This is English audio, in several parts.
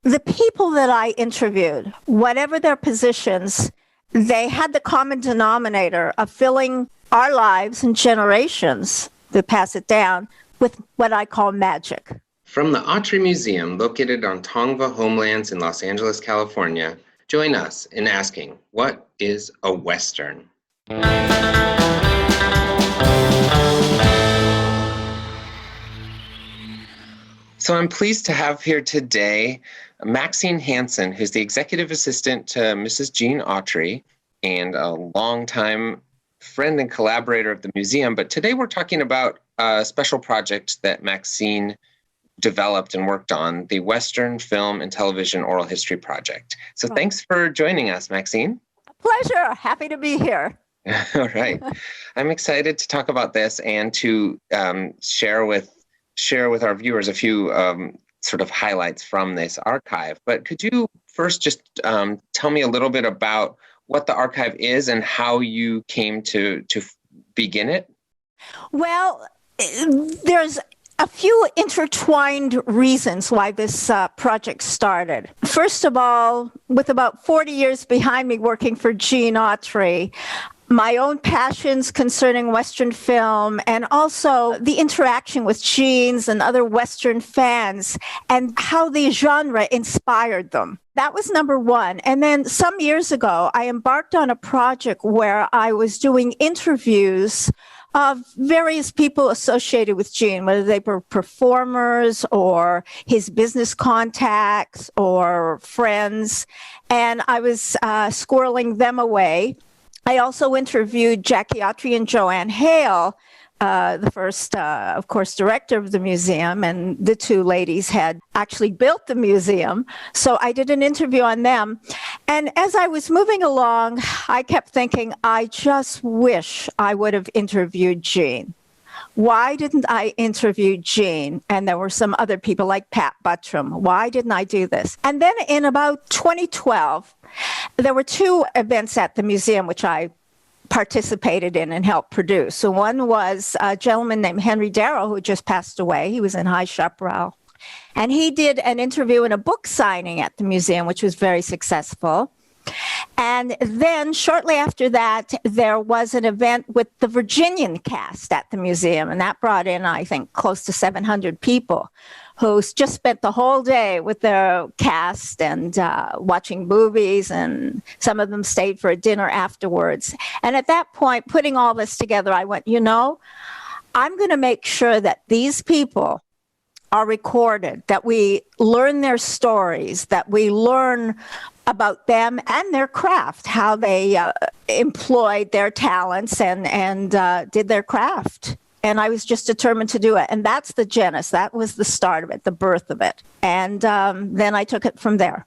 the people that I interviewed, whatever their positions, they had the common denominator of filling our lives and generations to pass it down with what I call magic. From the Autry Museum, located on Tongva homelands in Los Angeles, California, join us in asking, what is a Western? So I'm pleased to have here today Maxine Hansen, who's the executive assistant to Mrs. Jean Autry and a longtime friend and collaborator of the museum. But today we're talking about a special project that Maxine developed and worked on, the Western Film and Television Oral History Project. So thanks for joining us, Maxine. Pleasure. Happy to be here. All right. I'm excited to talk about this and to share with our viewers a few sort of highlights from this archive. But could you first just tell me a little bit about what the archive is and how you came to begin it? Well, there's a few intertwined reasons why this project started. First of all, with about 40 years behind me working for Jean Autry, my own passions concerning Western film and also the interaction with Jeans and other Western fans and how the genre inspired them. That was number one. And then some years ago, I embarked on a project where I was doing interviews of various people associated with Jean, whether they were performers or his business contacts or friends. And I was squirreling them away. I also interviewed Jackie Autry and Joanne Hale, the first, of course, director of the museum, and the two ladies had actually built the museum. So I did an interview on them. And as I was moving along, I kept thinking, I just wish I would have interviewed Jean. Why didn't I interview Jean? And there were some other people like Pat Buttram. Why didn't I do this? And then in about 2012, there were two events at the museum which I participated in and helped produce. So one was a gentleman named Henry Darrow who just passed away. He was in High Chaparral. And he did an interview and a book signing at the museum, which was very successful. And then shortly after that, there was an event with the Virginian cast at the museum. And that brought in, I think, close to 700 people who just spent the whole day with their cast and watching movies. And some of them stayed for a dinner afterwards. And at that point, putting all this together, I went, I'm going to make sure that these people are recorded, that we learn their stories, that we learn about them and their craft, how they employed their talents and did their craft. And I was just determined to do it. And that's the genesis. That was the start of it, the birth of it. And then I took it from there.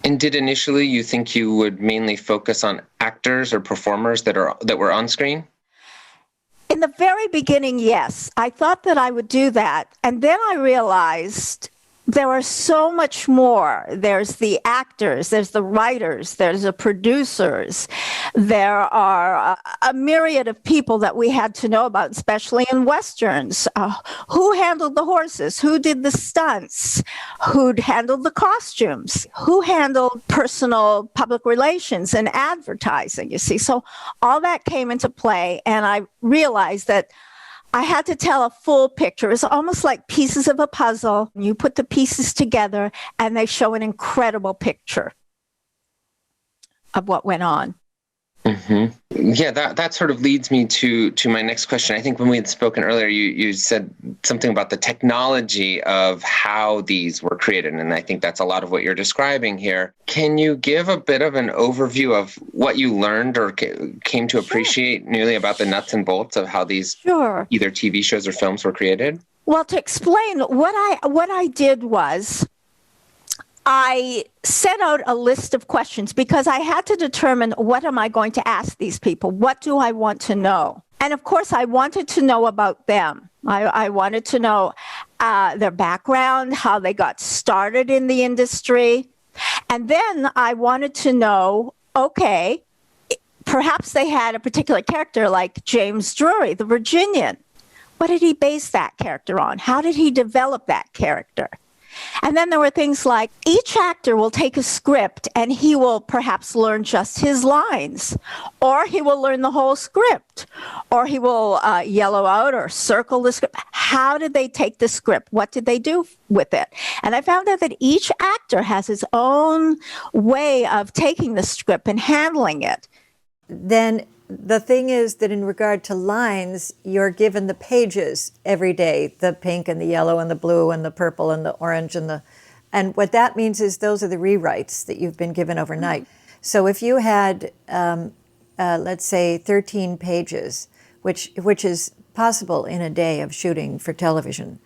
And did initially you think you would mainly focus on actors or performers that were on screen? In the very beginning, yes. I thought that I would do that. And then I realized there are so much more. There's the actors, there's the writers, there's the producers. There are a myriad of people that we had to know about, especially in Westerns. Who handled the horses? Who did the stunts? Who handled the costumes? Who handled personal public relations and advertising, you see? So all that came into play, and I realized that I had to tell a full picture. It's almost like pieces of a puzzle. You put the pieces together and they show an incredible picture of what went on. Mm-hmm. Yeah, that sort of leads me to my next question. I think when we had spoken earlier, you said something about the technology of how these were created, and I think that's a lot of what you're describing here. Can you give a bit of an overview of what you learned or came to appreciate newly about the nuts and bolts of how these either TV shows or films were created? Well, to explain, what I did was I set out a list of questions because I had to determine, what am I going to ask these people? What do I want to know? And of course, I wanted to know about them. I wanted to know their background, how they got started in the industry. And then I wanted to know, okay, perhaps they had a particular character like James Drury, the Virginian. What did he base that character on? How did he develop that character? And then there were things like each actor will take a script and he will perhaps learn just his lines, or he will learn the whole script, or he will yellow out or circle the script. How did they take the script? What did they do with it? And I found out that each actor has his own way of taking the script and handling it. Then the thing is that in regard to lines, you're given the pages every day, the pink and the yellow and the blue and the purple and the orange and what that means is those are the rewrites that you've been given overnight. So if you had, let's say, 13 pages, which is possible in a day of shooting for television,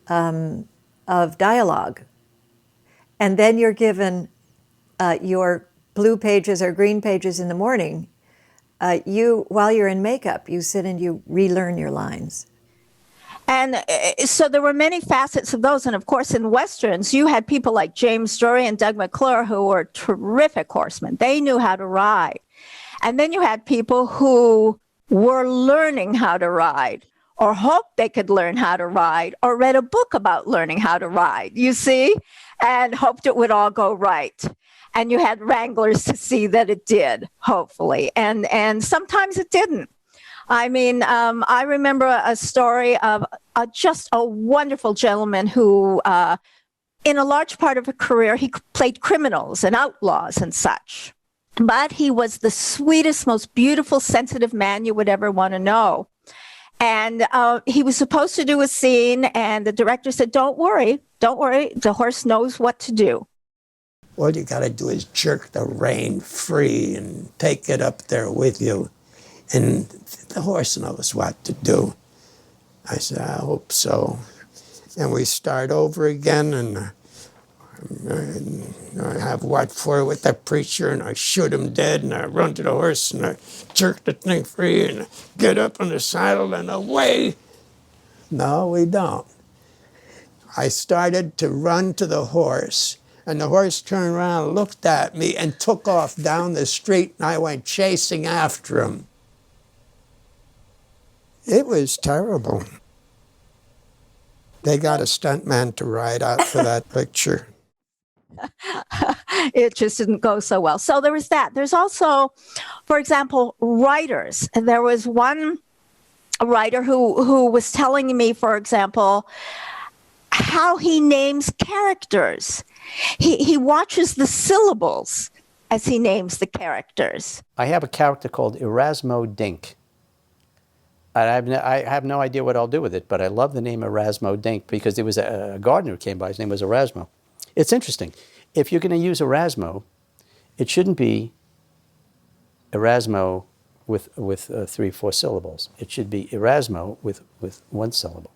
of dialogue, and then you're given your blue pages or green pages in the morning, while you're in makeup, you sit and you relearn your lines. And so there were many facets of those. And of course, in Westerns, you had people like James Drury and Doug McClure who were terrific horsemen. They knew how to ride. And then you had people who were learning how to ride, or hoped they could learn how to ride, or read a book about learning how to ride, you see, and hoped it would all go right. And you had wranglers to see that it did, hopefully. And sometimes it didn't. I mean, I remember a story of just a wonderful gentleman who, in a large part of a career, he played criminals and outlaws and such. But he was the sweetest, most beautiful, sensitive man you would ever want to know. And he was supposed to do a scene, and the director said, don't worry, the horse knows what to do. All you got to do is jerk the rein free and take it up there with you. And the horse knows what to do. I said, I hope so. And we start over again, and I have what for with the preacher, and I shoot him dead, and I run to the horse, and I jerk the thing free, and I get up on the saddle, and away. No, we don't. I started to run to the horse, and the horse turned around, looked at me, and took off down the street, and I went chasing after him. It was terrible. They got a stuntman to ride out for that picture. It just didn't go so well. So there was that. There's also, for example, writers. And there was one writer who was telling me, for example, how he names characters. He watches the syllables as he names the characters. I have a character called Erasmo Dink. I have no idea what I'll do with it, but I love the name Erasmo Dink because there was a gardener who came by. His name was Erasmo. It's interesting. If you're going to use Erasmo, it shouldn't be Erasmo with 3-4 syllables. It should be Erasmo with one syllable.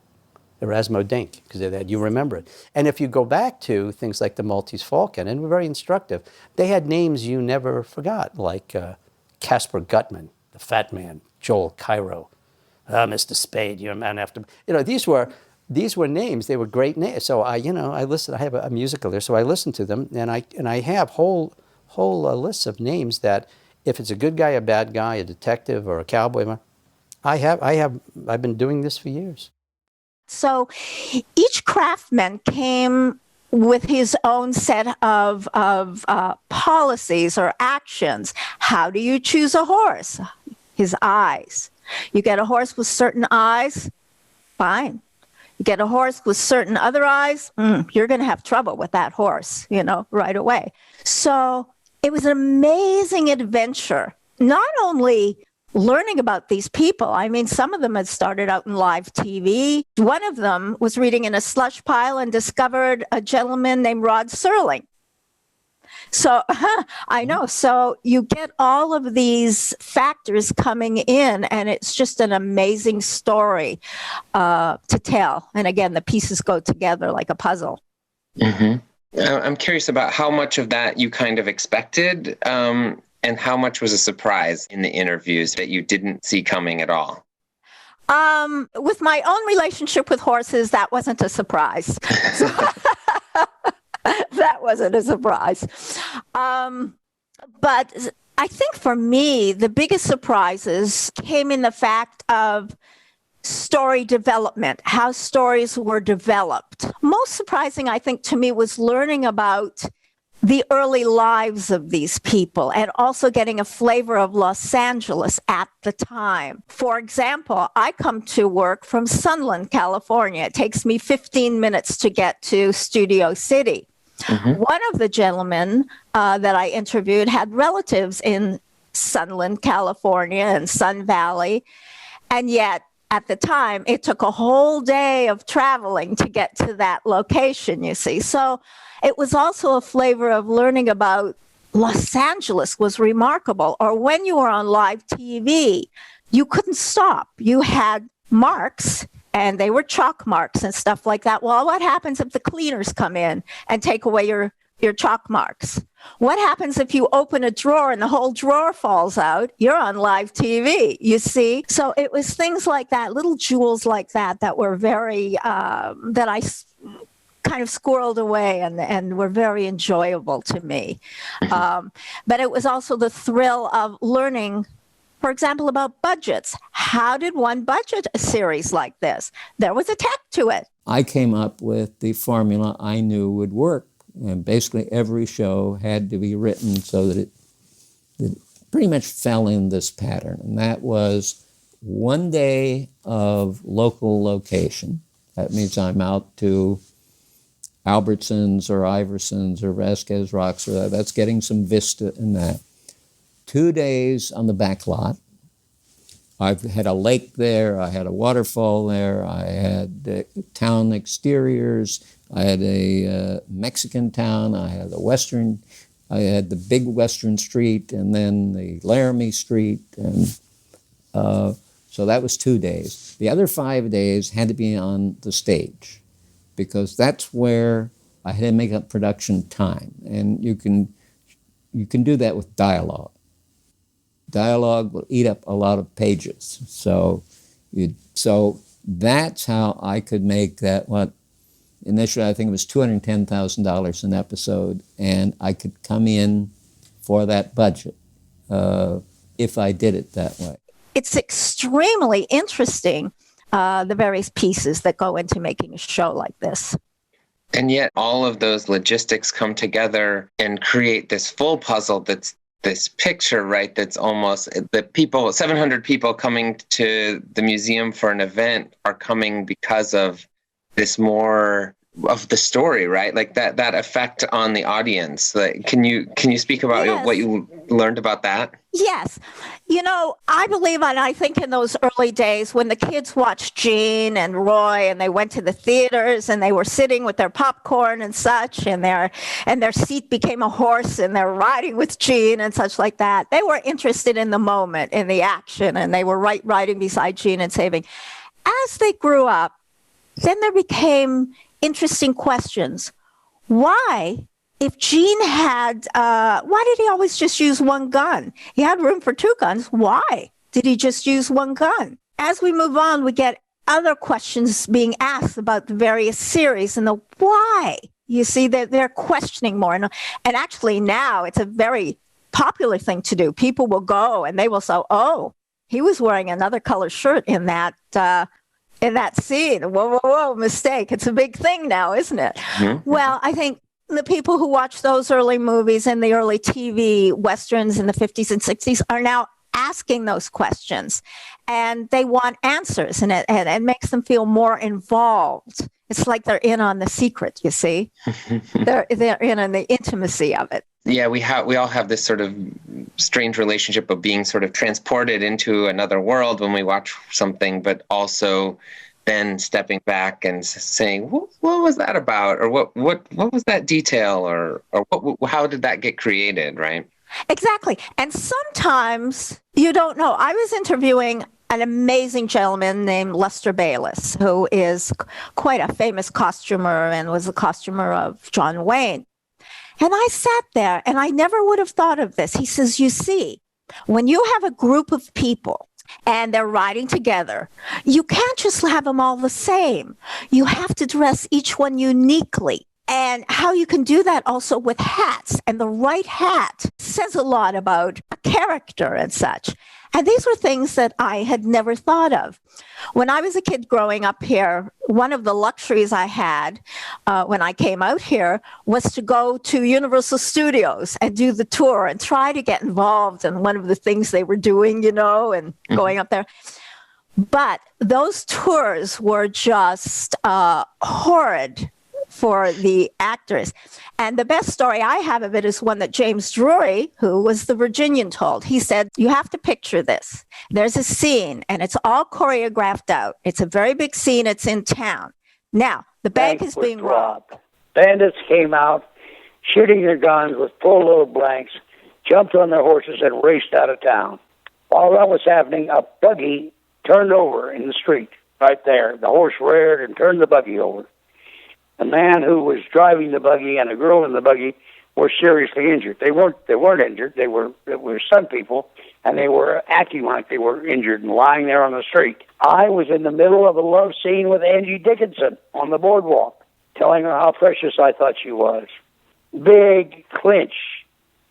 Erasmo Dink, because that you remember it. And if you go back to things like the Maltese Falcon, and were very instructive, they had names you never forgot, like Casper Gutman, the fat man, Joel Cairo, Mr. Spade, you're a man after. These were names. They were great names. So I listen. I have a musical there, so I listen to them, and I have whole lists of names that, if it's a good guy, a bad guy, a detective, or a cowboy, I've been doing this for years. So each craftsman came with his own set of policies or actions. How do you choose a horse? His eyes. You get a horse with certain eyes, fine. You get a horse with certain other eyes, you're going to have trouble with that horse, right away. So it was an amazing adventure, not only learning about these people. I mean, some of them had started out in live TV. One of them was reading in a slush pile and discovered a gentleman named Rod Serling. So I know. So you get all of these factors coming in, and it's just an amazing story to tell. And again, the pieces go together like a puzzle. Mm-hmm. I'm curious about how much of that you kind of expected, and how much was a surprise in the interviews that you didn't see coming at all? With my own relationship with horses, that wasn't a surprise. That wasn't a surprise. But I think for me, the biggest surprises came in the fact of story development, how stories were developed. Most surprising, I think, to me was learning about the early lives of these people and also getting a flavor of Los Angeles at the time. For example, I come to work from Sunland, California. It takes me 15 minutes to get to Studio City. One of the gentlemen that I interviewed had relatives in Sunland, California and Sun Valley, and yet at the time, it took a whole day of traveling to get to that location, you see. So it was also a flavor of learning about Los Angeles was remarkable. Or when you were on live TV, you couldn't stop. You had marks, and they were chalk marks and stuff like that. Well, what happens if the cleaners come in and take away your chalk marks? What happens if you open a drawer and the whole drawer falls out? You're on live TV, you see? So it was things like that, little jewels like that, that were very, that I kind of squirreled away and were very enjoyable to me. But it was also the thrill of learning, for example, about budgets. How did one budget a series like this? There was a tech to it. I came up with the formula I knew would work. And basically every show had to be written so that it pretty much fell in this pattern. And that was one day of local location. That means I'm out to Albertsons or Iversons or Vasquez Rocks, or that's getting some vista in that. 2 days on the back lot. I've had a lake there, I had a waterfall there, I had town exteriors, I had a Mexican town, I had the big Western Street, and then the Laramie Street, and so that was 2 days. The other 5 days had to be on the stage, because that's where I had to make up production time, and you can do that with dialogue. Dialogue will eat up a lot of pages. So that's how I could make that, what initially I think it was $210,000 an episode, and I could come in for that budget if I did it that way. It's extremely interesting, the various pieces that go into making a show like this. And yet all of those logistics come together and create this full puzzle that's this picture, right? That's almost the people, 700 people coming to the museum for an event are coming because of this more of the story, right? Like that effect on the audience. Like, can you speak about Yes. what you learned about that? Yes. I believe, and I think in those early days when the kids watched Gene and Roy and they went to the theaters and they were sitting with their popcorn and such, and their seat became a horse and they're riding with Gene and such like that, they were interested in the moment, in the action, and they were riding beside Gene and saving. As they grew up, then there became interesting questions. Why? If Gene had, why did he always just use one gun? He had room for 2 guns. Why did he just use one gun? As we move on, we get other questions being asked about the various series and the why. You see, they're questioning more. And actually now it's a very popular thing to do. People will go and they will say, oh, he was wearing another color shirt in that scene. Whoa, mistake. It's a big thing now, isn't it? Mm-hmm. Well, I think the people who watch those early movies and the early TV Westerns in the 50s and 60s are now asking those questions, and they want answers, and it makes them feel more involved. It's like they're in on the secret, you see. They're in on the intimacy of it. Yeah, we all have this sort of strange relationship of being sort of transported into another world when we watch something, but also then stepping back and saying, what was that about? Or what was that detail? Or how did that get created, right? Exactly. And sometimes you don't know. I was interviewing an amazing gentleman named Lester Bayless, who is quite a famous costumer and was a costumer of John Wayne. And I sat there and I never would have thought of this. He says, you see, when you have a group of people and they're riding together, you can't just have them all the same. You have to dress each one uniquely. And how you can do that also with hats. And the right hat says a lot about a character and such. And these were things that I had never thought of. When I was a kid growing up here, one of the luxuries I had when I came out here was to go to Universal Studios and do the tour and try to get involved in one of the things they were doing, and going up there. But those tours were just horrid for the actors. And the best story I have of it is one that James Drury, who was the Virginian, told. He said, you have to picture this. There's a scene, and it's all choreographed out. It's a very big scene. It's in town. Now, the bank is being robbed. Bandits came out, shooting their guns with full load blanks, jumped on their horses, and raced out of town. While that was happening, a buggy turned over in the street right there. The horse reared and turned the buggy over. The man who was driving the buggy and a girl in the buggy were seriously injured. They weren't injured. They were stunt people, and they were acting like they were injured and lying there on the street. I was in the middle of a love scene with Angie Dickinson on the boardwalk, telling her how precious I thought she was. Big clinch.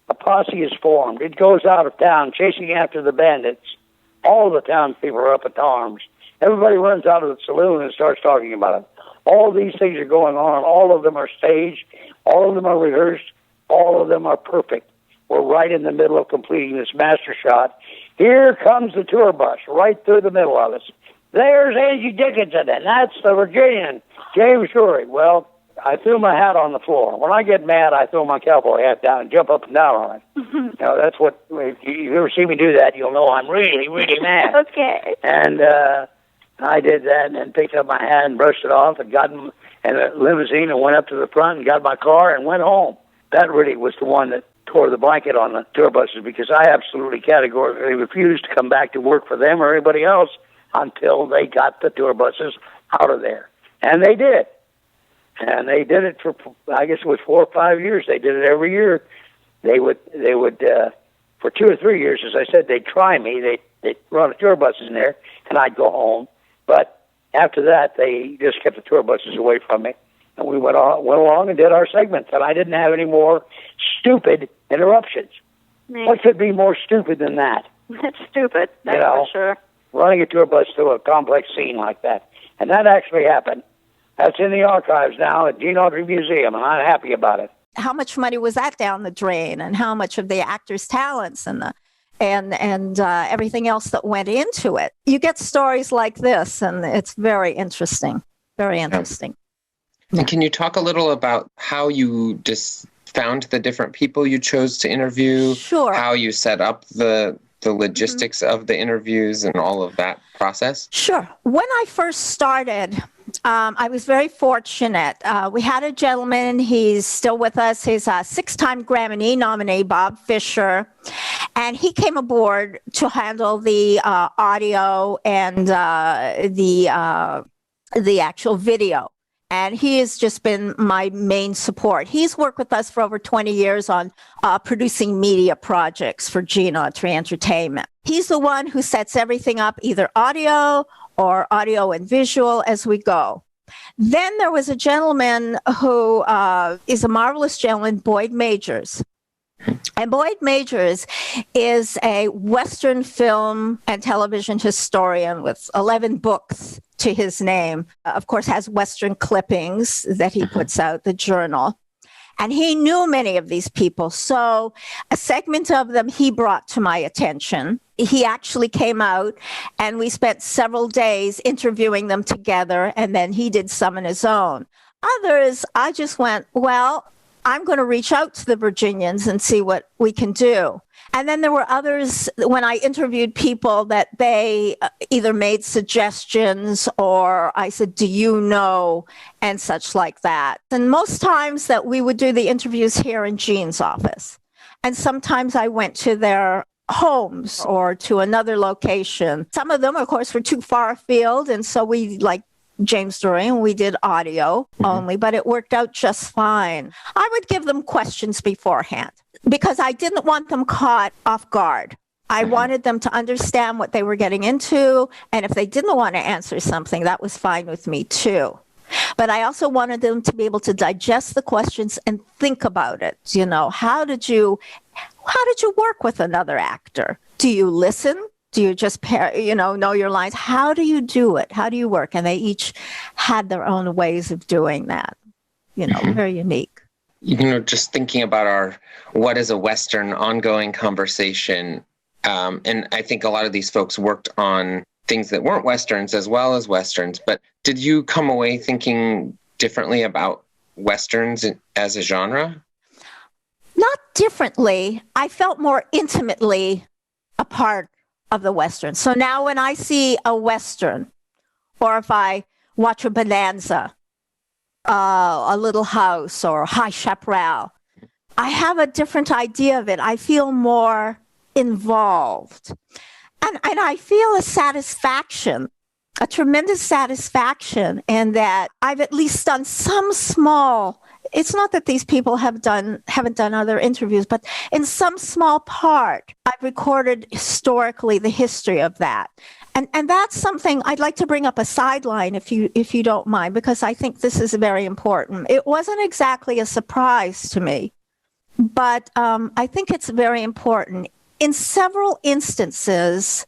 A posse is formed. It goes out of town, chasing after the bandits. All the townspeople are up at arms. Everybody runs out of the saloon and starts talking about it. All these things are going on. All of them are staged. All of them are rehearsed. All of them are perfect. We're right in the middle of completing this master shot. Here comes the tour bus right through the middle of us. There's Angie Dickinson, and that's the Virginian, James Drury. Well, I threw my hat on the floor. When I get mad, I throw my cowboy hat down and jump up and down on it. That's what, if you ever see me do that, you'll know I'm really, really mad. Okay. And I did that and then picked up my hat and brushed it off and got in a limousine and went up to the front and got my car and went home. That really was the one that tore the blanket on the tour buses, because I absolutely categorically refused to come back to work for them or anybody else until they got the tour buses out of there. And they did. And they did it for, I guess it was 4 or 5 years. They did it every year. They would for 2 or 3 years, as I said, they'd try me. They'd run the tour buses in there, and I'd go home. But after that, they just kept the tour buses away from me. And we went along and did our segments, and I didn't have any more stupid interruptions. Right. What could be more stupid than that? That's stupid, that's for sure. Running a tour bus through a complex scene like that. And that actually happened. That's in the archives now at Gene Autry Museum, and I'm happy about it. How much money was that down the drain, and how much of the actors' talents and everything else that went into it? You get stories like this, and it's very interesting. Very interesting. And can you talk a little about how you just found the different people you chose to interview? Sure. How you set up the logistics of the interviews and all of that process? Sure. When I first started, I was very fortunate. We had a gentleman, he's still with us, he's a 6-time Grammy nominee, Bob Fisher, and he came aboard to handle the audio and the actual video. And he has just been my main support. He's worked with us for over 20 years on producing media projects for Gene Autry Entertainment. He's the one who sets everything up, either audio or audio and visual as we go. Then there was a gentleman who is a marvelous gentleman, Boyd Majors. And Boyd Majors is a Western film and television historian with 11 books to his name. Of course, has Western clippings that he puts out, the journal. And he knew many of these people. So a segment of them he brought to my attention. He actually came out and we spent several days interviewing them together. And then he did some on his own. Others, I just went, well, I'm going to reach out to the Virginians and see what we can do. And then there were others, when I interviewed people, that they either made suggestions or I said, do you know, and such like that. And most times that we would do the interviews here in Gene's office. And sometimes I went to their homes or to another location. Some of them, of course, were too far afield. And so we James Drury, and we did audio only, but it worked out just fine. I would give them questions beforehand because I didn't want them caught off guard. I wanted them to understand what they were getting into, and if they didn't want to answer something, that was fine with me too. But I also wanted them to be able to digest the questions and think about it. You know, how did you work with another actor? Do you listen? Do you just know your lines? How do you do it? How do you work? And they each had their own ways of doing that. You know, very unique. You know, just thinking about our what is a Western ongoing conversation. And I think a lot of these folks worked on things that weren't Westerns as well as Westerns. But did you come away thinking differently about Westerns as a genre? Not differently. I felt more intimately a part of the Western. So now when I see a Western, or if I watch a Bonanza, a Little House, or High Chaparral, I have a different idea of it. I feel more involved. And I feel a satisfaction, a tremendous satisfaction in that I've at least done some small, it's not that these people haven't done other interviews, but in some small part, I've recorded historically the history of that. And that's something I'd like to bring up a sideline if you don't mind, because I think this is very important. It wasn't exactly a surprise to me, but I think it's very important. In several instances,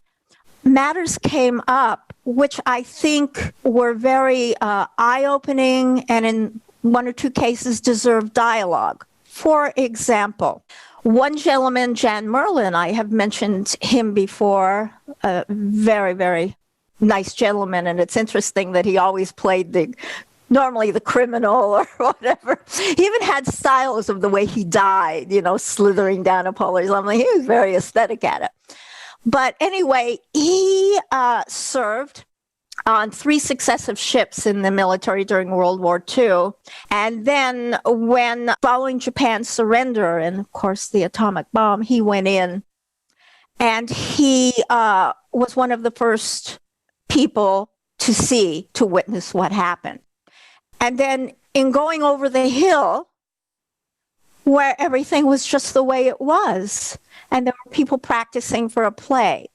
matters came up which I think were very eye-opening and in one or two cases deserved dialogue. For example, one gentleman, Jan Merlin, I have mentioned him before, a very, very nice gentleman, and it's interesting that he always played normally the criminal or whatever. He even had styles of the way he died, you know, slithering down a pole or something. He was very aesthetic at it. But anyway, he served on 3 successive ships in the military during World War II. And then following Japan's surrender and, of course, the atomic bomb, he went in and he was one of the first people to witness what happened. And then in going over the hill, where everything was just the way it was, and there were people practicing for a play.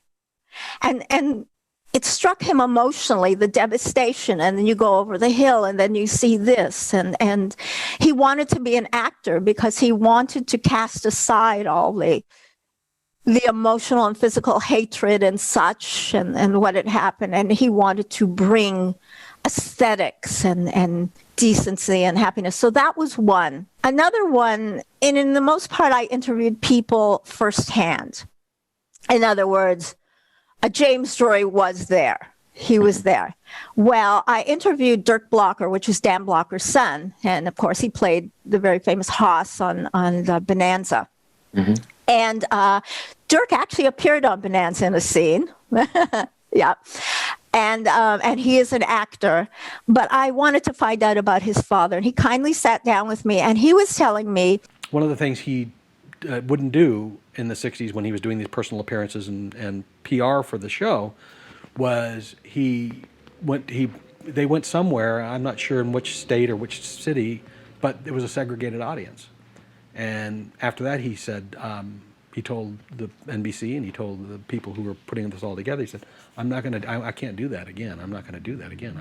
And it struck him emotionally, the devastation, and then you go over the hill, and then you see this. And he wanted to be an actor because he wanted to cast aside all the emotional and physical hatred and such, and what had happened. And he wanted to bring aesthetics and decency and happiness. So that was one. Another one, and in the most part, I interviewed people firsthand. In other words, a James Drury was there. He was there. Well, I interviewed Dirk Blocker, which is Dan Blocker's son. And of course, he played the very famous Haas on the Bonanza. Mm-hmm. And Dirk actually appeared on Bonanza in a scene. Yeah. And he is an actor, but I wanted to find out about his father. And he kindly sat down with me, and he was telling me. One of the things he wouldn't do in the 60s when he was doing these personal appearances and PR for the show was they went somewhere, I'm not sure in which state or which city, but it was a segregated audience. And after that, he said, he told the NBC and he told the people who were putting this all together, he said, I can't do that again. I'm not going to do that again.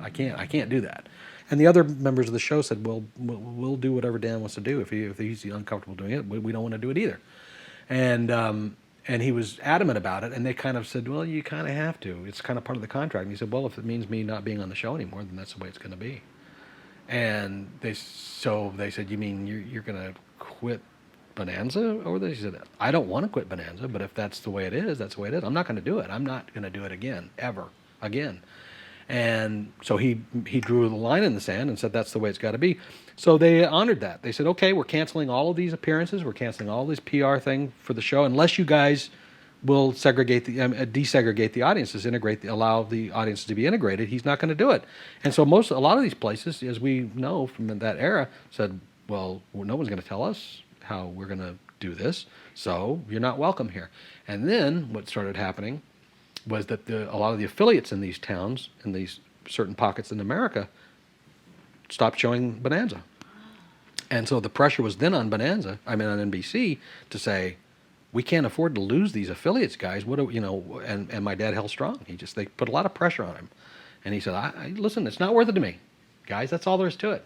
I can't do that. And the other members of the show said, well, we'll do whatever Dan wants to do. If he's uncomfortable doing it, we don't want to do it either. And he was adamant about it, and they kind of said, well, you kind of have to. It's kind of part of the contract. And he said, well, if it means me not being on the show anymore, then that's the way it's going to be. And they said, you mean you're going to quit Bonanza over this? He said, I don't want to quit Bonanza, but if that's the way it is, that's the way it is. I'm not going to do it. I'm not going to do it again, ever, again. And so he drew the line in the sand and said that's the way it's got to be. So they honored that. They said, okay, we're canceling all of these appearances. We're canceling all this PR thing for the show unless you guys will desegregate the audiences, allow the audiences to be integrated. He's not going to do it. And so a lot of these places, as we know from that era, said, well, no one's going to tell us how we're going to do this, so you're not welcome here. And then what started happening was that a lot of the affiliates in these towns, in these certain pockets in America, stopped showing Bonanza. And so the pressure was then on on NBC to say, we can't afford to lose these affiliates, guys. And my dad held strong. They put a lot of pressure on him. And he said, listen, it's not worth it to me. Guys, that's all there is to it.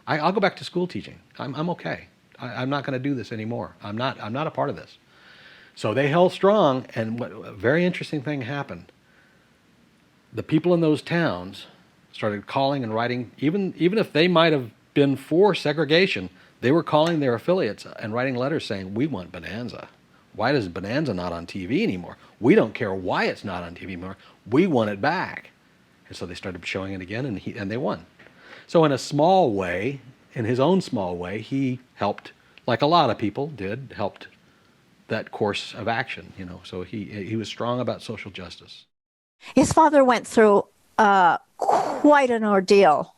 I'll go back to school teaching. I'm okay. I'm not going to do this anymore. I'm not a part of this. So they held strong, and a very interesting thing happened. The people in those towns started calling and writing, even if they might have been for segregation, they were calling their affiliates and writing letters saying, we want Bonanza. Why is Bonanza not on TV anymore? We don't care why it's not on TV anymore. We want it back. And so they started showing it again, and they won. So in a small way, in his own small way, he helped, like a lot of people did, helped that course of action, So he was strong about social justice. His father went through quite an ordeal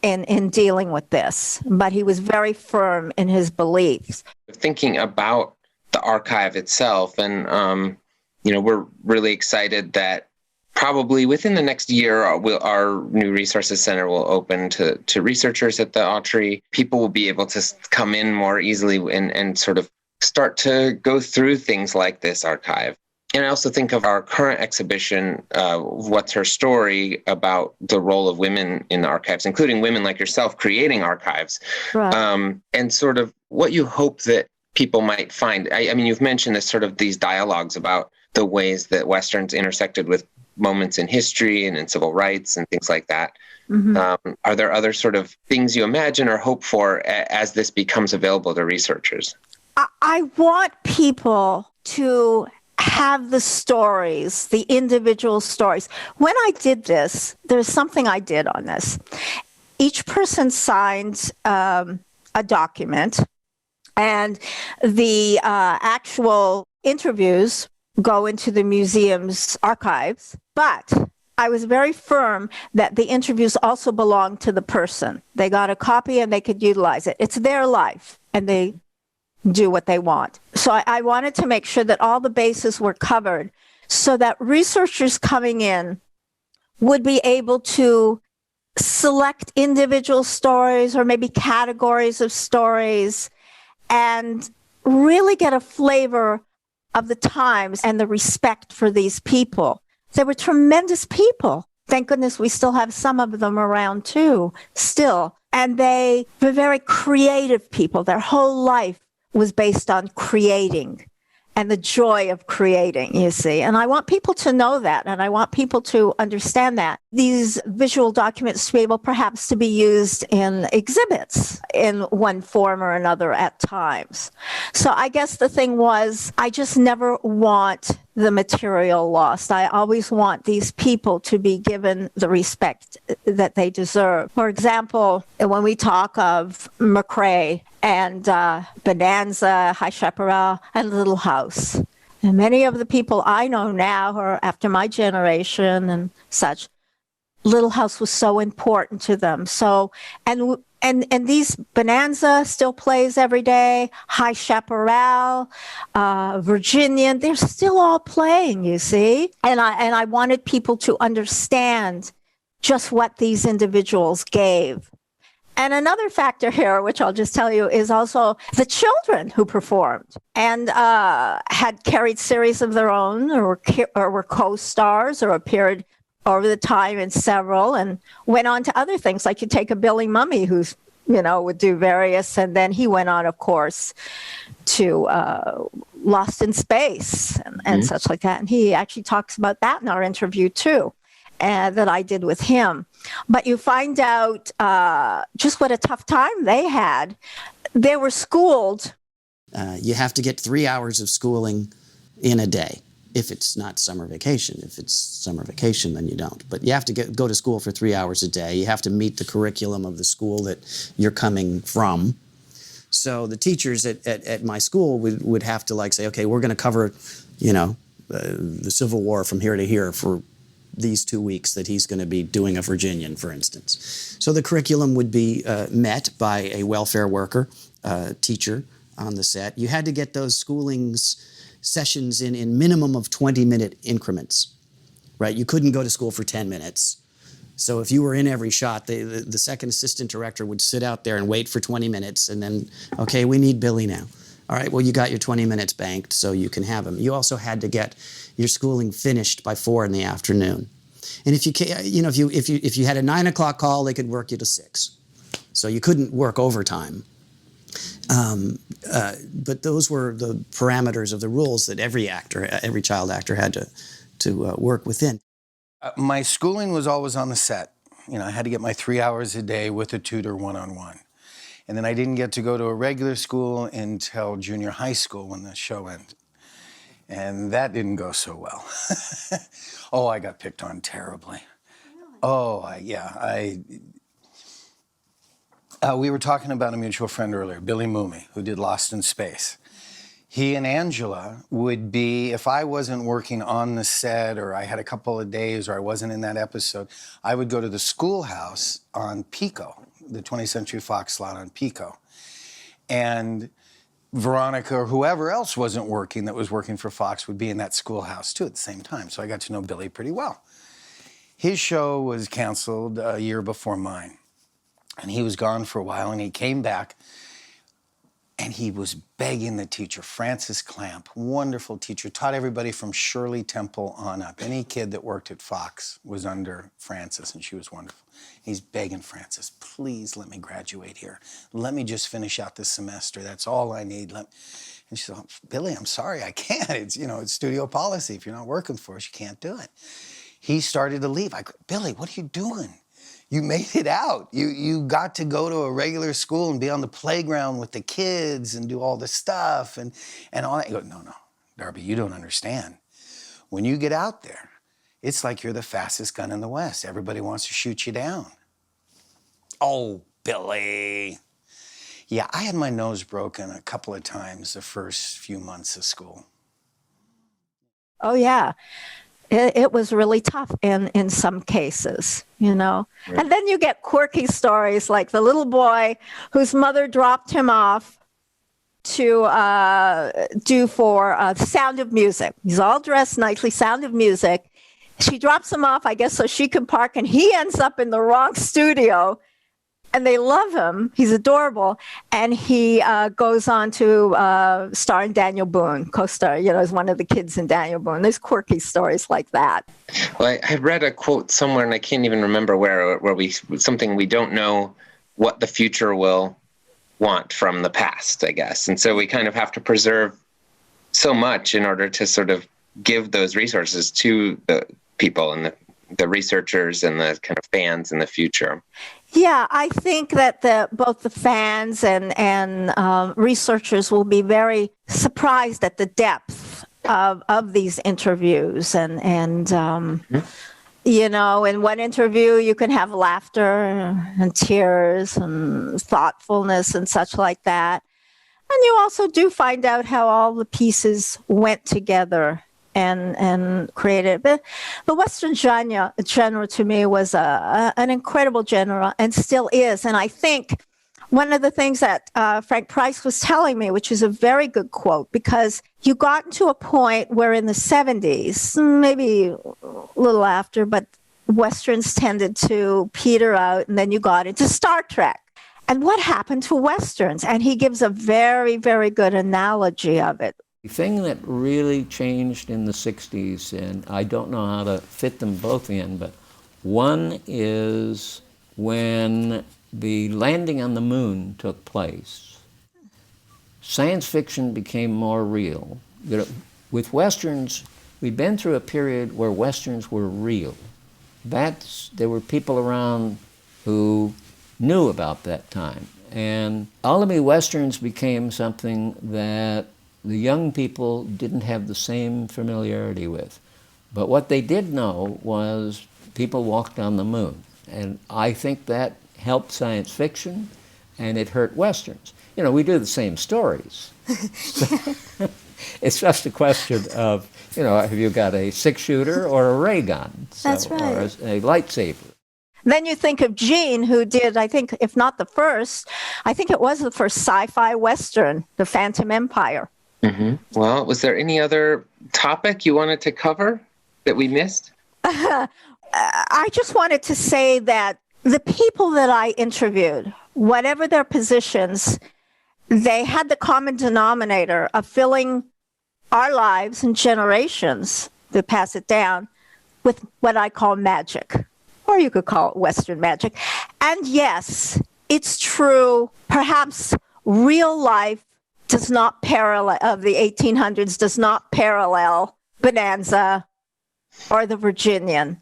in dealing with this, but he was very firm in his beliefs. Thinking about the archive itself, and we're really excited that probably within the next year, our new resources center will open to researchers at the Autry. People will be able to come in more easily and sort of start to go through things like this archive. And I also think of our current exhibition, What's Her Story, about the role of women in the archives, including women like yourself creating archives, Right. and sort of what you hope that people might find. I mean, you've mentioned this sort of these dialogues about the ways that Westerns intersected with moments in history and in civil rights and things like that. Mm-hmm. Are there other sort of things you imagine or hope for as this becomes available to researchers? I want people to have the stories, the individual stories. When I did this, there's something I did on this. Each person signed a document, and the actual interviews go into the museum's archives, but I was very firm that the interviews also belong to the person. They got a copy and they could utilize it. It's their life, and they do what they want. So I wanted to make sure that all the bases were covered so that researchers coming in would be able to select individual stories or maybe categories of stories and really get a flavor of the times and the respect for these people. They were tremendous people. Thank goodness we still have some of them around too, still. And they were very creative people. Their whole life was based on creating and the joy of creating, you see. And I want people to know that, and I want people to understand that. These visual documents to be able perhaps to be used in exhibits in one form or another at times. So I guess the thing was, I just never want the material lost. I always want these people to be given the respect that they deserve. For example, when we talk of McRae and Bonanza, High Chaparral, and Little House, and many of the people I know now who are after my generation and such, Little House was so important to them. So, and these Bonanza still plays every day, High Chaparral, Virginian, they're still all playing, you see. And I wanted people to understand just what these individuals gave. And another factor here, which I'll just tell you, is also the children who performed and had carried series of their own, or were co-stars, or appeared over the time in several, and went on to other things. Like you take a Billy Mummy, who's, would do various, and then he went on, of course, to Lost in Space and such like that. And he actually talks about that in our interview too, that I did with him. But you find out just what a tough time they had. They were schooled. You have to get 3 hours of schooling in a day. If it's not summer vacation. If it's summer vacation, then you don't. But you have to go to school for 3 hours a day. You have to meet the curriculum of the school that you're coming from. So the teachers at my school would have to say, okay, we're going to cover, the Civil War from here to here for these 2 weeks that he's going to be doing a Virginian, for instance. So the curriculum would be met by a welfare worker, teacher on the set. You had to get those schoolings sessions in minimum of 20-minute increments, right? You couldn't go to school for 10 minutes. So if you were in every shot, the second assistant director would sit out there and wait for 20 minutes and then, okay, we need Billy now. All right, well, you got your 20 minutes banked, so you can have him. You also had to get your schooling finished by 4 in the afternoon. And if if you had a 9 o'clock call, they could work you to 6. So you couldn't work overtime. But those were the parameters of the rules that every child actor had to work within. My schooling was always on the set. I had to get my 3 hours a day with a tutor one-on-one. And then I didn't get to go to a regular school until junior high school when the show ended. And that didn't go so well. Oh, I got picked on terribly. Oh, we were talking about a mutual friend earlier, Billy Mooney, who did Lost in Space. He and Angela would be, if I wasn't working on the set or I had a couple of days or I wasn't in that episode, I would go to the schoolhouse on Pico, the 20th Century Fox slot on Pico. And Veronica or whoever else wasn't working that was working for Fox would be in that schoolhouse too at the same time. So I got to know Billy pretty well. His show was canceled a year before mine. And he was gone for a while, and he came back, and he was begging the teacher, Frances Clamp, wonderful teacher, taught everybody from Shirley Temple on up. Any kid that worked at Fox was under Frances, and she was wonderful. He's begging Frances, please let me graduate here. Let me just finish out this semester. That's all I need. And she said, Billy, I'm sorry, I can't. It's studio policy. If you're not working for us, you can't do it. He started to leave. I go, Billy, what are you doing? You made it out. You got to go to a regular school and be on the playground with the kids and do all the stuff and all that. You go, no, Darby, you don't understand. When you get out there, it's like you're the fastest gun in the West. Everybody wants to shoot you down. Oh, Billy. Yeah, I had my nose broken a couple of times the first few months of school. Oh, yeah. It was really tough in some cases, Right. And then you get quirky stories like the little boy whose mother dropped him off to do for Sound of Music. He's all dressed nicely, Sound of Music. She drops him off, I guess, so she can park, and he ends up in the wrong studio. And they love him. He's adorable. And he goes on to star in Daniel Boone, co-star, as one of the kids in Daniel Boone. There's quirky stories like that. Well, I read a quote somewhere, and I can't even remember where something we don't know what the future will want from the past, I guess. And so we kind of have to preserve so much in order to sort of give those resources to the people and the researchers and the kind of fans in the future. Yeah, I think that both the fans and researchers will be very surprised at the depth of these interviews. And in one interview, you can have laughter and tears and thoughtfulness and such like that. And you also do find out how all the pieces went together and created. But the Western genre to me was an incredible genre and still is. And I think one of the things that Frank Price was telling me, which is a very good quote, because you got to a point where in the 70s, maybe a little after, but Westerns tended to peter out, and then you got into Star Trek. And what happened to Westerns? And he gives a very, very good analogy of it. The thing that really changed in the 60s, and I don't know how to fit them both in, but one is when the landing on the moon took place, science fiction became more real. With Westerns, we've been through a period where Westerns were real. There were people around who knew about that time. And ultimately, Westerns became something that the young people didn't have the same familiarity with. But what they did know was people walked on the moon. And I think that helped science fiction, and it hurt Westerns. We do the same stories. It's just a question of, have you got a six-shooter or a ray gun? That's right. Or a lightsaber. Then you think of Gene, who did, I think, if not the first, I think it was the first sci-fi Western, The Phantom Empire. Mm-hmm. Well, was there any other topic you wanted to cover that we missed? I just wanted to say that the people that I interviewed, whatever their positions, they had the common denominator of filling our lives and generations to pass it down with what I call magic, or you could call it Western magic. And yes, it's true. Perhaps real life does not parallel, of the 1800s, does not parallel Bonanza or the Virginian.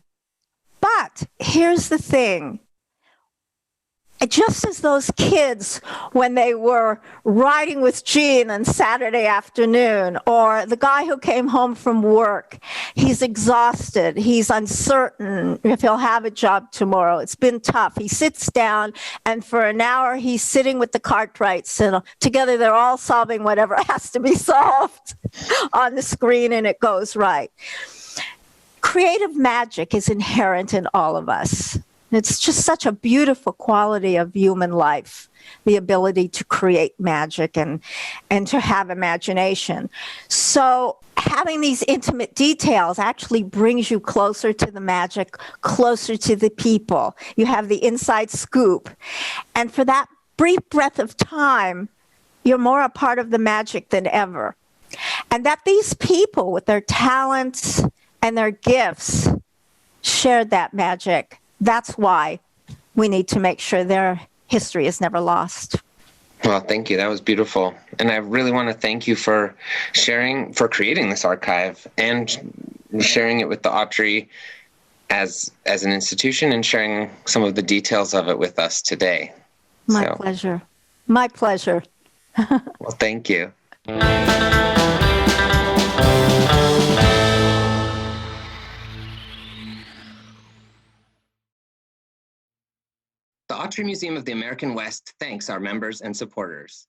But here's the thing. Just as those kids, when they were riding with Jean on Saturday afternoon, or the guy who came home from work, he's exhausted, he's uncertain if he'll have a job tomorrow, it's been tough. He sits down, and for an hour, he's sitting with the Cartwrights, and together they're all solving whatever has to be solved on the screen, and it goes right. Creative magic is inherent in all of us. It's just such a beautiful quality of human life, the ability to create magic and to have imagination. So having these intimate details actually brings you closer to the magic, closer to the people. You have the inside scoop. And for that brief breath of time, you're more a part of the magic than ever. And that these people with their talents and their gifts shared that magic. That's why we need to make sure their history is never lost. Well, thank you. That was beautiful. And I really want to thank you for creating this archive and sharing it with the Autry as an institution and sharing some of the details of it with us today. My pleasure. My pleasure. Well, thank you. The Autry Museum of the American West thanks our members and supporters.